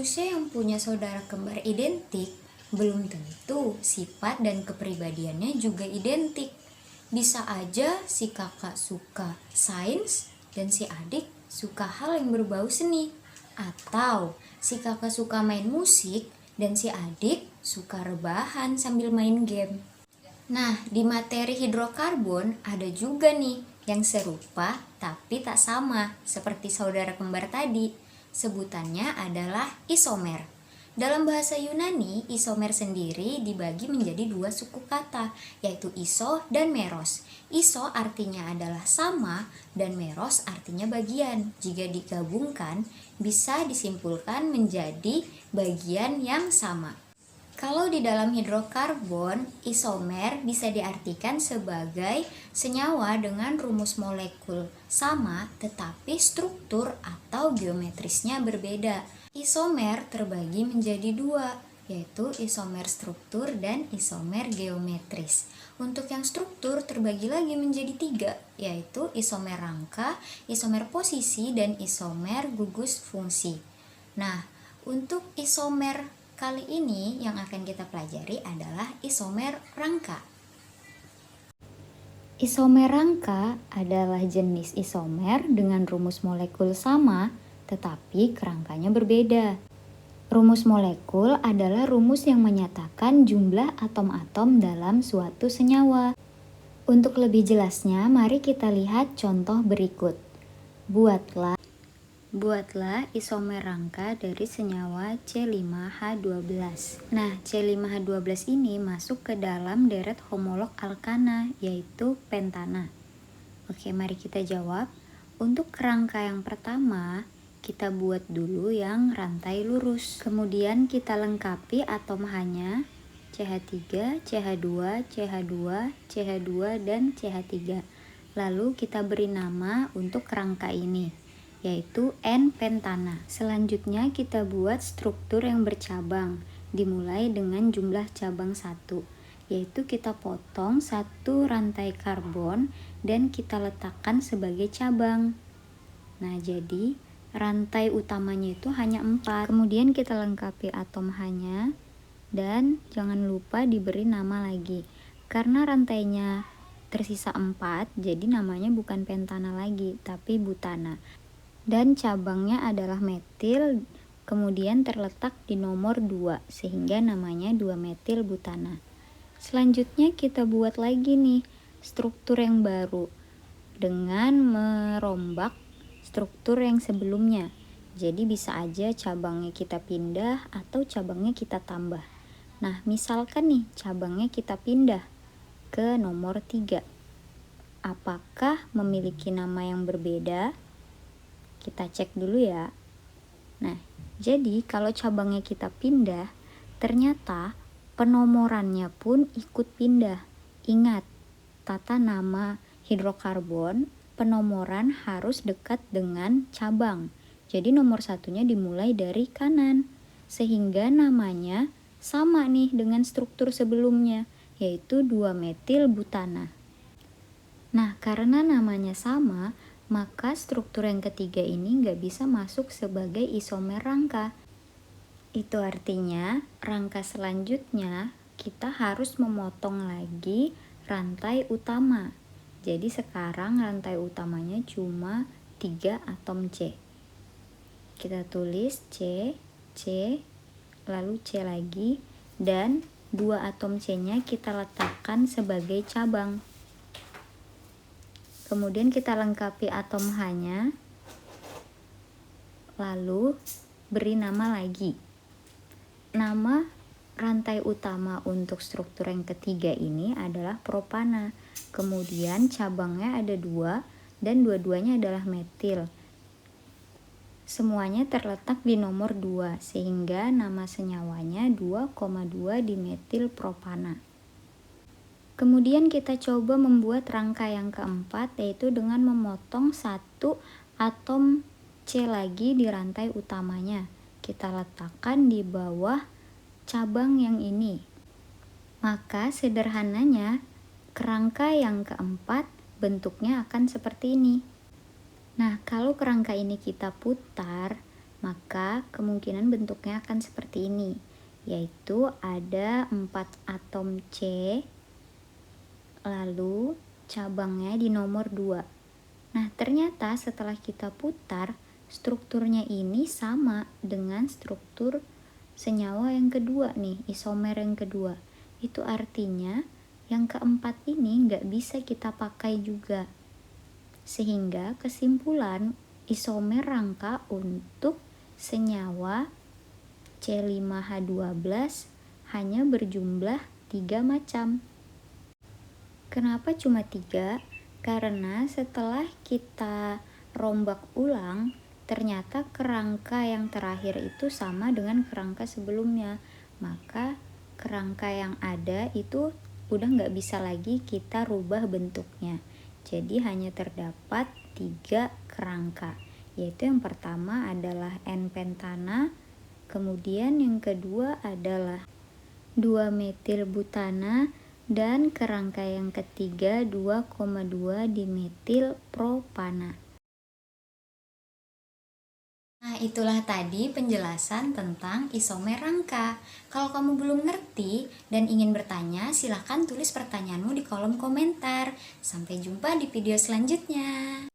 Manusia yang punya saudara kembar identik belum tentu sifat dan kepribadiannya juga identik. Bisa aja si kakak suka sains dan si adik suka hal yang berbau seni. Atau si kakak suka main musik dan si adik suka rebahan sambil main game. Nah, di materi hidrokarbon ada juga nih yang serupa tapi tak sama seperti saudara kembar tadi. Sebutannya adalah isomer. Dalam bahasa Yunani, isomer sendiri dibagi menjadi dua suku kata, yaitu iso dan meros. Iso artinya adalah sama dan meros artinya bagian. Jika digabungkan, bisa disimpulkan menjadi bagian yang sama. Kalau di dalam hidrokarbon, isomer bisa diartikan sebagai senyawa dengan rumus molekul sama tetapi struktur atau geometrisnya berbeda. Isomer terbagi menjadi dua, yaitu isomer struktur dan isomer geometris. Untuk yang struktur terbagi lagi menjadi tiga, yaitu isomer rangka, isomer posisi, dan isomer gugus fungsi. Nah, untuk isomer kali ini yang akan kita pelajari adalah isomer rangka. Isomer rangka adalah jenis isomer dengan rumus molekul sama, tetapi kerangkanya berbeda. Rumus molekul adalah rumus yang menyatakan jumlah atom-atom dalam suatu senyawa. Untuk lebih jelasnya, mari kita lihat contoh berikut. Buatlah isomer rangka dari senyawa C5H12. Nah, C5H12 ini masuk ke dalam deret homolog alkana, yaitu pentana. Oke, mari kita jawab. Untuk kerangka yang pertama, kita buat dulu yang rantai lurus. Kemudian kita lengkapi atom H-nya, CH3, CH2, CH2, CH2, dan CH3. Lalu kita beri nama untuk kerangka ini, yaitu N-pentana. Selanjutnya kita buat struktur yang bercabang, dimulai dengan jumlah cabang 1, yaitu kita potong satu rantai karbon dan kita letakkan sebagai cabang. Nah, jadi rantai utamanya itu hanya 4. Kemudian kita lengkapi atom H-nya dan jangan lupa diberi nama lagi. Karena rantainya tersisa 4, jadi namanya bukan pentana lagi, tapi butana. Dan cabangnya adalah metil, kemudian terletak di nomor 2, sehingga namanya 2-metil butana. Selanjutnya kita buat lagi nih struktur yang baru dengan merombak struktur yang sebelumnya. Jadi bisa aja cabangnya kita pindah atau cabangnya kita tambah. Nah, misalkan nih cabangnya kita pindah ke nomor 3. Apakah memiliki nama yang berbeda? Kita cek dulu ya. Nah, jadi kalau cabangnya kita pindah, ternyata penomorannya pun ikut pindah. Ingat, tata nama hidrokarbon, penomoran harus dekat dengan cabang. Jadi nomor 1-nya dimulai dari kanan, sehingga namanya sama nih dengan struktur sebelumnya, yaitu 2-metil butana. Nah, karena namanya sama, maka struktur yang ketiga ini nggak bisa masuk sebagai isomer rangka. Itu artinya rangka selanjutnya kita harus memotong lagi rantai utama. Jadi sekarang rantai utamanya cuma 3 atom C. Kita tulis C, lalu C lagi, dan 2 atom C-nya kita letakkan sebagai cabang. Kemudian kita lengkapi atom H-nya, lalu beri nama lagi. Nama rantai utama untuk struktur yang ketiga ini adalah propana. Kemudian cabangnya ada 2 dan dua-duanya adalah metil. Semuanya terletak di nomor 2, sehingga nama senyawanya 2,2 dimetil propana. Kemudian kita coba membuat rangka yang keempat, yaitu dengan memotong satu atom C lagi di rantai utamanya. Kita letakkan di bawah cabang yang ini. Maka sederhananya kerangka yang keempat bentuknya akan seperti ini. Nah, kalau kerangka ini kita putar, maka kemungkinan bentuknya akan seperti ini, yaitu ada 4 atom C, lalu cabangnya di nomor 2. Nah, ternyata setelah kita putar, strukturnya ini sama dengan struktur senyawa yang kedua nih, isomer yang kedua. Itu artinya yang keempat ini nggak bisa kita pakai juga. Sehingga kesimpulan isomer rangka untuk senyawa C5H12 hanya berjumlah 3 macam. Kenapa cuma 3? Karena setelah kita rombak ulang, ternyata kerangka yang terakhir itu sama dengan kerangka sebelumnya. Maka kerangka yang ada itu udah nggak bisa lagi kita rubah bentuknya. Jadi hanya terdapat 3 kerangka, yaitu yang pertama adalah N-pentana, kemudian yang kedua adalah 2-metilbutana, dan kerangka yang ketiga 2,2 dimetil propana. Nah, itulah tadi penjelasan tentang isomer rangka. Kalau kamu belum ngerti dan ingin bertanya, silahkan tulis pertanyaanmu di kolom komentar. Sampai jumpa di video selanjutnya.